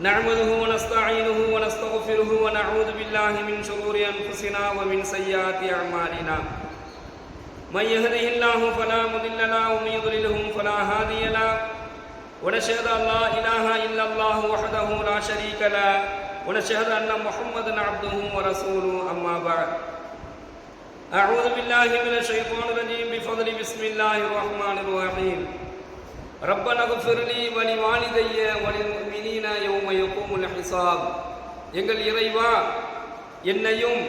نحمده ونستعينه ونستغفره ونعوذ بالله من شرور أنفسنا ومن سيئات أعمالنا من يهده الله فلا مضل له ومن يضلله فلا هادي له ونشهد أن لا إله إلا الله وحده لا شريك له ونشهد أن محمدا عبده ورسوله أما بعد أعوذ بالله من الشيطان الرجيم بفضل بسم الله الرحمن الرحيم ربنا اغفر لي ولوالدي وللمؤمنين يوم يقوم الحساب. எங்கள் இறைவா, என்னையும்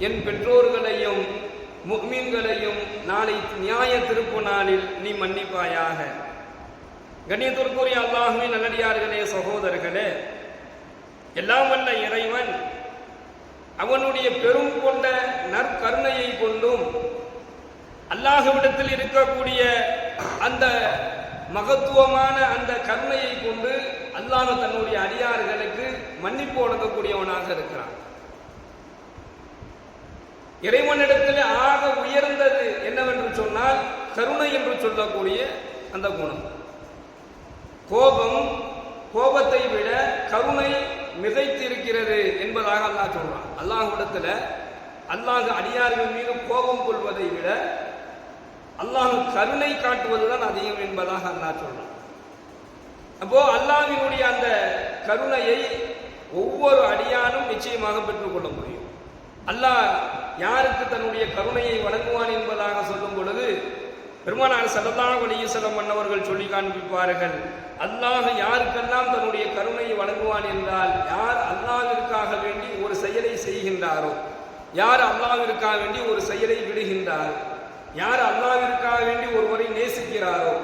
என் பெற்றோர்களையும் முஃமின்களையும் நாளை நியாய திருப்பு நாளில் நீ மன்னிப்பாயாக. கண்ணியத்திற்குரிய அல்லாஹ்வின் நல்லடியார்களே, சகோதரர்களே, எல்லாம் வல்ல இறைவன் அவனுடைய பெரும் கொண்ட நற்கருணையை கொண்டும் அல்லாஹ்விடத்தில் இருக்கக்கூடிய அந்த மகத்துவமான அந்த கருணையை கொண்டு அல்லாஹ் தன்னுடைய அடியார்களுக்கு மன்னிப்பு வழங்கக்கூடியவனாக இருக்கிறான். இறைவனிடத்தில் ஆக உயர்ந்தது என்னவென்று சொன்னால் கருணை என்று சொல்லக்கூடிய அந்த குணம். கோபத்தை விட கருணை மிகைத்திருக்கிறது என்பதாக அல்லாஹ் சொல்றான். அல்லாஹ்விடத்துல அல்லாஹ் அடியார்கள் மீது கோபம் கொள்வதை விட அல்லாஹ் கருணை காட்டுவதுதான் அதிகம் என்பதாக அல்லாஹ் சொல்றான். அப்போ அல்லாஹ்வினுடைய அந்த கருணையை ஒவ்வொரு அடியானும் நிச்சயமாக பெற்றுக்கொள்ள முடியும். அல்லாஹ் யாருக்கு தன்னுடைய கருணையை வழங்குவான் என்பதாக சொல்லும் பொழுது பெருமானார் ஸல்லல்லாஹு அலைஹி வஸல்லம் அன்னவர்கள் சொல்லி காண்பிப்பார்கள், அல்லாஹ் யாருக்கெல்லாம் தன்னுடைய கருணையை வழங்குவான் என்றால், யார் அல்லாஹ்விற்காக வேண்டி ஒரு செயலை செய்கின்றாரோ, யார் அல்லாஹ்விற்காக வேண்டி ஒரு செயலை விடுகின்றாரோ, யார் அல்லாஹ்விற்காக வேண்டி ஒருவரை நேசிக்கிறாரோ,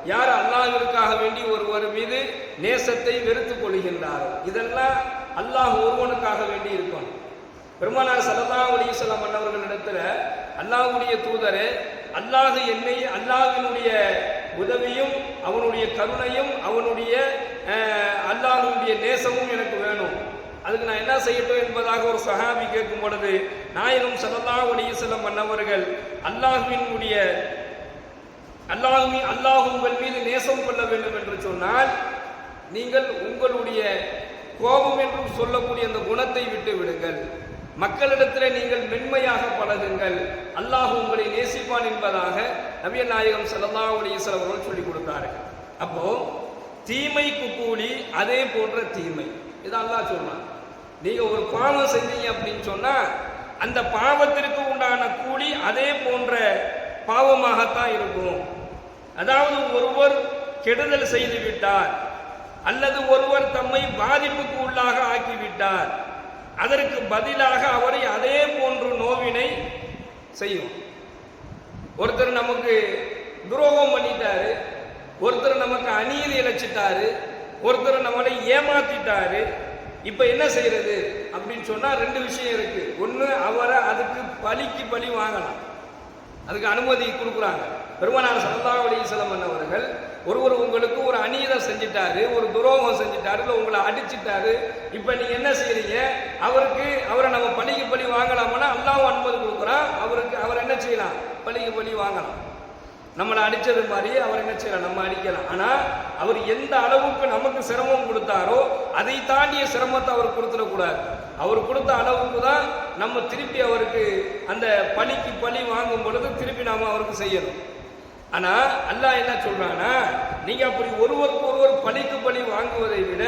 யார் அல்லாஹ்விற்காக வேண்டி ஒருவர் மீது நேசத்தை வெறுத்துக் கொள்கின்றாரோ, இதெல்லாம் அல்லாஹ் ஒருவனுக்காக வேண்டி இருக்கும். பெருமானார் ஸல்லல்லாஹு அலைஹி வஸல்லம் அன்னவர்களிடத்துல அல்லாஹ்வுடைய தூதரே, அல்லாஹ் என்னை அல்லாஹ்வினுடைய உதவியும் அவனுடைய கருணையும் அவனுடைய அல்லாஹ்வுடைய நேசமும் எனக்கு வேணும், அதுக்கு நான் என்ன செய்யட்டும் என்பதாக ஒரு சஹாபி கேட்கும் பொழுது நாயகம் ஸல்லல்லாஹு அலைஹி வஸல்லம் அன்னவர்கள் அல்லாஹ் உங்கள் மீது நேசம் கொள்ள வேண்டும் என்று சொன்னால் நீங்கள் உங்களுடைய கோபம் என்று சொல்லக்கூடிய அந்த குணத்தை விட்டு விடுங்கள், மக்களிடத்தில் நீங்கள் மென்மையாக பழகுங்கள், அல்லாஹ் உங்களை நேசிப்பான் என்பதாக நபிகள் நாயகம் ஸல்லல்லாஹு அலைஹி வஸல்லம் அவர்கள் சொல்லிக் கொடுத்தார்கள். அப்போ தீமைக்கு கூலி அதே போன்ற தீமை, இது அல்லாஹ் சொல்றான். நீங்க ஒரு பாவம் செஞ்சீங்க அப்படின்னு சொன்னா அந்த பாவத்திற்கு உண்டான கூலி அதே போன்ற பாவமாகத்தான் இருக்கும். அதாவது ஒருவர் கெடுதல் செய்து விட்டார் அல்லது ஒருவர் தம்மை பாதிப்புக்கு உள்ளாக ஆக்கிவிட்டார், அதற்கு பதிலாக அவரை அதே போன்று நோவினை செய்யும். ஒருத்தர் நமக்கு துரோகம் பண்ணிட்டாரு, ஒருத்தர் நமக்கு அநீதி இழைச்சிட்டாரு, ஒருத்தர் நம்மளை ஏமாத்திட்டாரு, இப்ப என்ன செய்யறது அப்படின்னு சொன்னா ரெண்டு விஷயம் இருக்கு. ஒண்ணு, அவரை அதுக்கு பலிக்கு பலி வாங்கலாம், அதுக்கு அனுமதி கொடுக்குறாங்க. பெருமானார் ஸல்லல்லாஹு அலைஹி வஸல்லம் அவர்கள் ஒருவர் உங்களுக்கு ஒரு அநீதம் செஞ்சிட்டாரு, ஒரு துரோகம் செஞ்சிட்டாரு, இல்லை உங்களை அடிச்சிட்டாரு, இப்ப நீங்க என்ன செய்யறீங்க, அவரை நம்ம பலிக்கு பலி வாங்கலாம்னா அல்லாஹ் அனுமதி கொடுக்குறான். அவர் என்ன செய்யலாம், பலிக்கு பலி வாங்கலாம். நம்மளை அடிச்சது மாதிரி அவர் என்ன செய்யலாம், நம்ம அடிக்கலாம். ஆனா அவர் எந்த அளவுக்கு நமக்கு சிரமம் கொடுத்தாரோ அதை தாண்டிய சிரமத்தை அவர் கொடுத்துடக்கூடாது. அவர் கொடுத்த அளவுக்கு தான் நம்ம திருப்பி அவருக்கு அந்த பலிக்கு பலி வாங்கும் பொழுது திருப்பி நாம அவருக்கு செய்யணும். ஆனா அல்லாஹ் என்ன சொல்றானா, நீங்க அப்படி ஒருவருக்கு ஒருவர் பலிக்கு பலி வாங்குவதை விட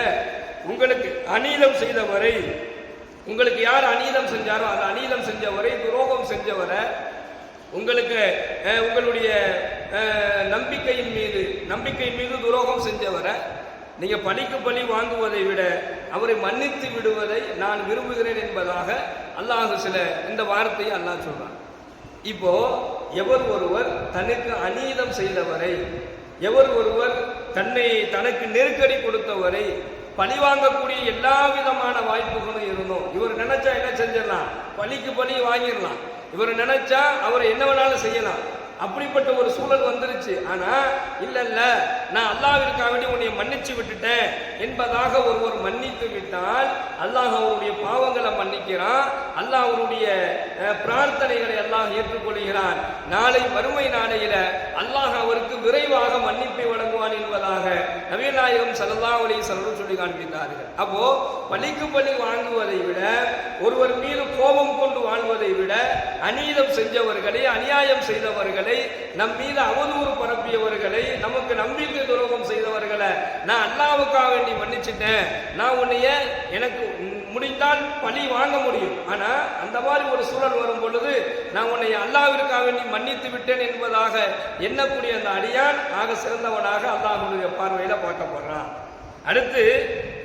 உங்களுக்கு அநீதம் செய்தவரை, உங்களுக்கு யார் அநீதம் செஞ்சாரோ அந்த அநீதம் செஞ்சவரை, துரோகம் செஞ்சவரை, உங்களுக்கு உங்களுடைய நம்பிக்கையின் மீது துரோகம் செஞ்சவரை நீங்க பலிக்கு பலி வாங்குவதை விட அவரை மன்னித்து விடுவதை நான் விரும்புகிறேன் என்பதாக அல்லாஹ் இந்த வார்த்தையை அல்லாஹ் சொல்றான். இப்போ எவர் ஒருவர் தனக்கு அநீதம் செய்தவரை, எவர் ஒருவர் தனக்கு நெருக்கடி கொடுத்தவரை பழி வாங்கக்கூடிய எல்லா விதமான வாய்ப்புகளும் இருந்தோம். இவர் நினைச்சா என்ன செஞ்சிடலாம், பலிக்கு பலி வாங்கிடலாம். இவர் நினைச்சா அவரை என்ன வேணாலும் செய்யலாம். அப்படிப்பட்ட ஒரு சூழல் வந்துருச்சு. ஆனா இல்ல நான் அல்லாஹ்விற்காக வேண்டி உன்னை மன்னிச்சு விட்டுட்டேன் என்பதாக ஒருவர் மன்னித்து விட்டால் அல்லாஹ் அவருடைய பாவங்களை மன்னிக்கிறான், அல்லாஹ் அவருடைய பிரார்த்தனைகளை அல்லாஹ் ஏற்றுக்கொள்கிறான். நாளை வறுமை நாளையில அல்லாஹ் அவருக்கு விரைவாக மன்னிப்பை வழங்குவான் என்பதாக நபிகள் நாயகம் ஸல்லல்லாஹு அலைஹி வஸல்லம் சொல்லி காண்பித்தார்கள். அப்போ பழிக்கு பழி வாங்குவதை விட, ஒருவர் மீது கோபம் கொண்டு வாழ்வதை விட, அநீதம் செஞ்சவர்களை, அநியாயம் செய்தவர்களை, நம் மீது அவதூறு பரப்பியவர்களை, நமக்கு நம்பிக்கை துரோகம் செய்தவர்களை நான் அல்லாஹ்வுக்காக வேண்டி மன்னிச்சிட்டேன், நான் உன்னைய எனக்கு முடிந்தால் பழி வாங்க முடியும், ஆனா அந்த மாதிரி ஒரு சூழல் வரும் பொழுது நான் உன்னை அல்லாஹ்விற்காக வேண்டி மன்னித்து விட்டேன் என்பதாக எண்ணக்கூடிய அந்த அடியான் ஆக சிறந்தவனாக அல்லாஹ்வுடைய பார்வையில பார்க்கப்படுறான். அடுத்து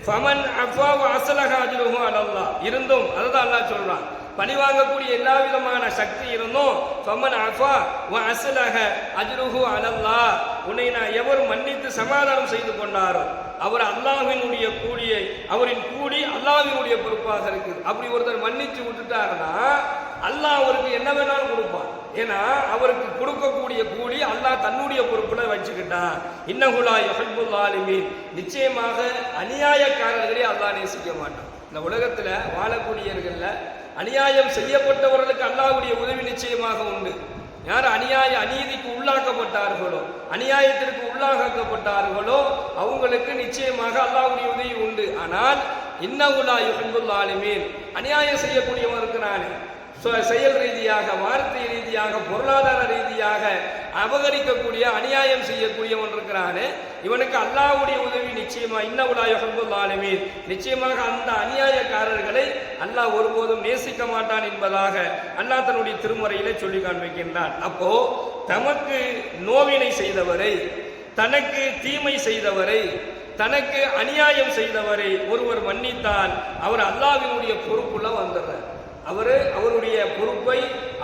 ஃபமன் அஃபா வ அஸ்லஹ அஜ்ருஹு அலல்லாஹ் இருந்தும் அதுதான் அல்லாஹ் சொல்றான். பழி வாங்கக்கூடிய எல்லா விதமான சக்தி இருந்தும் ஃபமன் அஃபா வ அஸ்லஹ அஜ்ருஹு அலல்லாஹ், உன்னை நான் எவர் மன்னித்து சமாதானம் செய்து கொண்டாரோ அவர் அல்லாஹ்வினுடைய கூலியை, அவரின் கூலி அல்லாஹ்வினுடைய பொறுப்பாக இருக்குது. அப்படி ஒருத்தர் மன்னிச்சு விட்டுட்டாருன்னா அல்லாஹ் அவருக்கு என்ன வேணாலும் கொடுப்பான். ஏன்னா அவருக்கு கொடுக்கக்கூடிய கூலி அல்லாஹ் தன்னுடைய பொறுப்புல வச்சுக்கிட்டான். இன்னஹு லா யுஹிப்புல் ஸாலிமீன், நிச்சயமாக அநியாயக்காரர்களை அல்லாஹ் நேசிக்க மாட்டான். இந்த உலகத்துல வாழக்கூடியவர்கள்ல அநியாயம் செய்யப்பட்டவர்களுக்கு அல்லாஹ்வுடைய உதவி நிச்சயமாக உண்டு. யார் அநீதிக்கு உள்ளாக்கப்பட்டார்களோ, அநியாயத்திற்கு உள்ளாக்கப்பட்டார்களோ அவங்களுக்கு நிச்சயமாக அல்லாஹ்வுடைய உதவி உண்டு. ஆனால் இன்னஹு லா யுஹிப்புல் ஸாலிமீன், அநியாயம் செய்யக்கூடியவருக்கு நானே செயல் ரீதியாக, வார்த்தை ரீதியாக, பொருளாதார ரீதியாக அபகரிக்கக்கூடிய, அநியாயம் செய்யக்கூடியவன் இருக்கிறானே, இவனுக்கு அல்லாஹ்வுடைய உதவி நிச்சயமா இன்னஹு லா யுஹிப்புல் ஸாலிமீன், நிச்சயமாக அந்த அநியாயக்காரர்களை அல்லாஹ் ஒருபோதும் நேசிக்க மாட்டான் என்பதாக அல்லாஹ் தன்னுடைய திருமறையிலே சொல்லி காண்பிக்கின்றான். அப்போ தமக்கு நோவினை செய்தவரை, தனக்கு தீமை செய்தவரை, தனக்கு அநியாயம் செய்தவரை ஒருவர் மன்னித்தால் அவர் அல்லாஹ்வினுடைய பொறுப்புல வந்துடுறார். அவருடைய பொறுப்பை,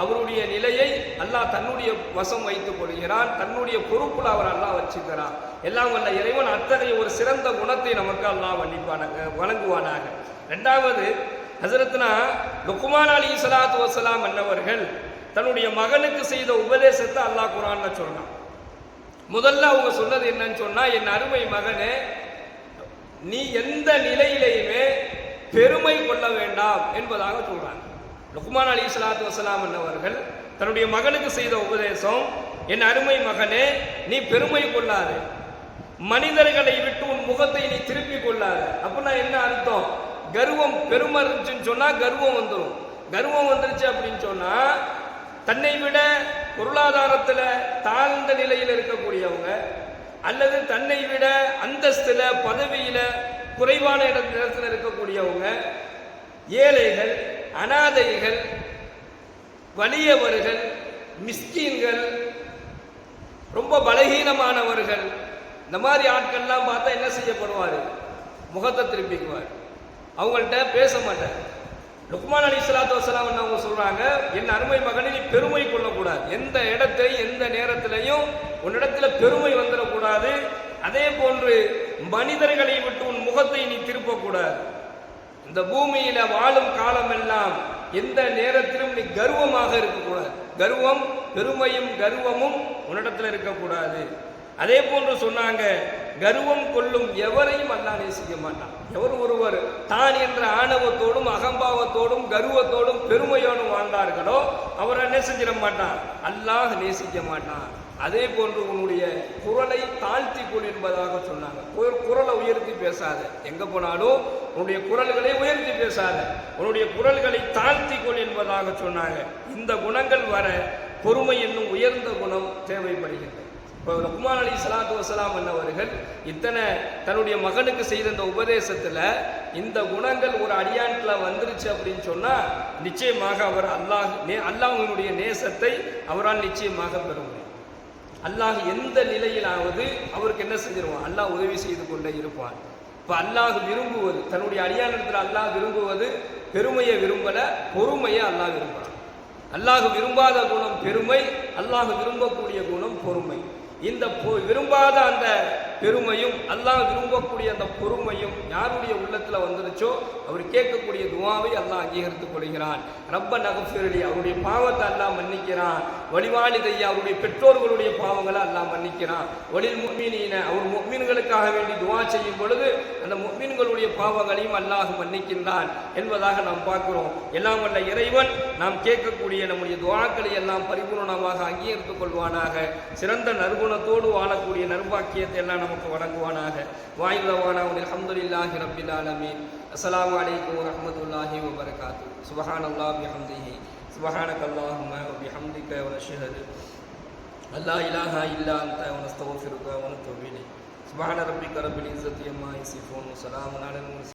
அவருடைய நிலையை அல்லாஹ் தன்னுடைய வசம் வைத்துக் கொள்கிறான். தன்னுடைய பொறுப்புல அவர் அல்லாஹ் வச்சுக்கிறான். எல்லாம் வல்ல இறைவன் அத்தகைய ஒரு சிறந்த குணத்தை நமக்கு அல்லாஹ் வழங்குவானாக. இரண்டாவது, ஹஸரத்னா லுக்மான் அலைஹிஸ்ஸலாத்து வஸ்ஸலாம் என்னவர்கள் தன்னுடைய மகனுக்கு செய்த உபதேசத்தை அல்லாஹ் குர்ஆன்ல சொல்றான். முதல்ல அவங்க சொன்னது என்னன்னு சொன்னா, என் அருமை மகனே, நீ எந்த நிலையிலையுமே பெருமை கொள்ள வேண்டாம் என்பதாக சொல்றாங்க. லுக்மான் அலைஹிஸ்ஸலாத்து வஸ்ஸலாம் என்னவர்கள் தன்னுடைய மகனுக்கு செய்த உபதேசம், என் அருமை மகனே, நீ பெருமை கொள்ளாது, மனிதர்களை விட்டு உன் முகத்தை நீ திருப்பி கொள்ளாது. அப்படின்னா என்ன அர்த்தம்? கர்வம், பெருமை இருந்துச்சுன்னு சொன்னா கர்வம் வந்துடும். கர்வம் வந்துருச்சு அப்படின்னு சொன்னா தன்னை விட பொருளாதாரத்துல தாழ்ந்த நிலையில் இருக்கக்கூடியவங்க, அல்லது தன்னை விட அந்தஸ்துல, பதவியில குறைவான இடத்துல இருக்கக்கூடியவங்க, ஏழைகள், அனாதைகள், வலியவர்கள், மிஸ்கீன்கள், ரொம்ப பலகீனமானவர்கள், இந்த மாதிரி ஆட்கள்லாம் பார்த்தா என்ன செய்யப்படுவார்? முகத்தை திருப்பிக்குவார், அவங்கள்ட்ட பேச மாட்டார். லுக்மான் அலைஹிஸ்ஸலாத்து வஸ்ஸலாம் அவங்க சொல்றாங்க, என் அருமை மகனை நீ பெருமை கொள்ளக்கூடாது, எந்த இடத்திலையும் எந்த நேரத்திலையும் உன்னிடத்துல பெருமை வந்துடக்கூடாது. அதே போன்று மனிதர்களை விட்டு உன் முகத்தை நீ திருப்பக்கூடாது. இந்த பூமியில வாழும் காலம் எல்லாம் எந்த நேரத்திலும் நீ கர்வமாக இருக்கக்கூடாது. கர்வம், பெருமையும் கர்வமும் உன்னிடத்துல இருக்கக்கூடாது. அதே போன்று சொன்னாங்க, கர்வம் கொள்ளும் எவரையும் அல்லாஹ் நேசிக்க மாட்டான். எவர் ஒருவர் தான் என்ற ஆணவத்தோடும் அகம்பாவத்தோடும் கர்வத்தோடும் பெருமையோடும் வாழ்ந்தார்களோ அவரை என்ன செஞ்சிட மாட்டான், அல்லாஹ் நேசிக்க மாட்டான். அதே போன்று உன்னுடைய குரலை தாழ்த்தி கொள் என்பதாக சொன்னாங்க. குரலை உயர்த்தி பேசாத, எங்க போனாலும் உன்னுடைய குரல்களை உயர்த்தி பேசாத, உன்னுடைய குரல்களை தாழ்த்தி கொள் என்பதாக சொன்னாங்க. இந்த குணங்கள் வர பொறுமை என்னும் உயர்ந்த குணம் தேவைப்படுகிறது. இப்போ லுக்மான் அலைஹிஸ்ஸலாத்து வஸ்ஸலாம் என்னவர்கள் இத்தனை தன்னுடைய மகனுக்கு செய்த இந்த உபதேசத்துல இந்த குணங்கள் ஒரு அடியான்ல வந்துருச்சு அப்படின்னு சொன்னா நிச்சயமாக அவர் அல்லாஹ்வினுடைய நேசத்தை அவரால் நிச்சயமாக பெற முடியும். அல்லாஹ் எந்த நிலையிலாவது அவருக்கு என்ன செஞ்சிருவான், அல்லாஹ் உதவி செய்து கொண்டே இருப்பான். இப்ப அல்லாஹ் விரும்புவது, தன்னுடைய அடியானிடத்தில் அல்லாஹ் விரும்புவது பெருமையை விரும்பல, பொறுமையை அல்லாஹ் விரும்புறான். அல்லாஹ் விரும்பாத குணம் பெருமை, அல்லாஹ் விரும்பக்கூடிய குணம் பொறுமை. இந்த விரும்பாத அந்த பெருமையும் அல்லாஹ் விரும்பக்கூடிய அந்த பொறுமையும் யாருடைய உள்ளத்துல வந்துருச்சோ அவர் கேட்கக்கூடிய துவாவை அல்லாஹ் அங்கீகரித்துக் கொள்கிறான். ரப்ப நகஃபிர்லி, அவருடைய பாவத்தை அல்லாஹ் மன்னிக்கிறான். வலிவாலிதையா, அவருடைய பெற்றோர்களுடைய பாவங்களை அல்லாஹ் மன்னிக்கிறான். வலில் முஃமினீன, அவர் முஃமின்களுக்காக வேண்டி துவா செய்யும் பொழுது அந்த முஃமின்களுடைய பாவங்களையும் அல்லாஹ் மன்னிக்கின்றான் என்பதாக நாம் பார்க்கிறோம். எல்லாம் வல்ல இறைவன் நாம் கேட்கக்கூடிய நம்முடைய துஆக்களை எல்லாம் பரிபூர்ணமாக அங்கீகரித்துக் கொள்வானாக. சிறந்த நற்குணத்தோடு வாழக்கூடிய நற்பாக்கியத்தை எல்லாம் நமக்கு வழங்குவானாக. வாயுதவானா அல்ஹம்துலில்லாஹி ரப்பில் ஆலமீன். அஸ்ஸலாமு அலைக்கும் வரஹ்மத்துல்லாஹி வபரகாத்துஹு. சுப்ஹானல்லாஹி வபிஹம்திஹி சுப்ஹானக்கல்லாஹும்ம வபிஹம்திக வ நஷ்ஹது அல்லா இலாஹா இல்லா அன்த வ நஸ்தக்ஃபிருக வ நத்தூபு இலைக். சுப்ஹான ரப்பிக ரப்பில் இஸ்ஸத்தி அம்மா யசிஃபூன் வ ஸலாமுன் அலல் முர்ஸலீன்.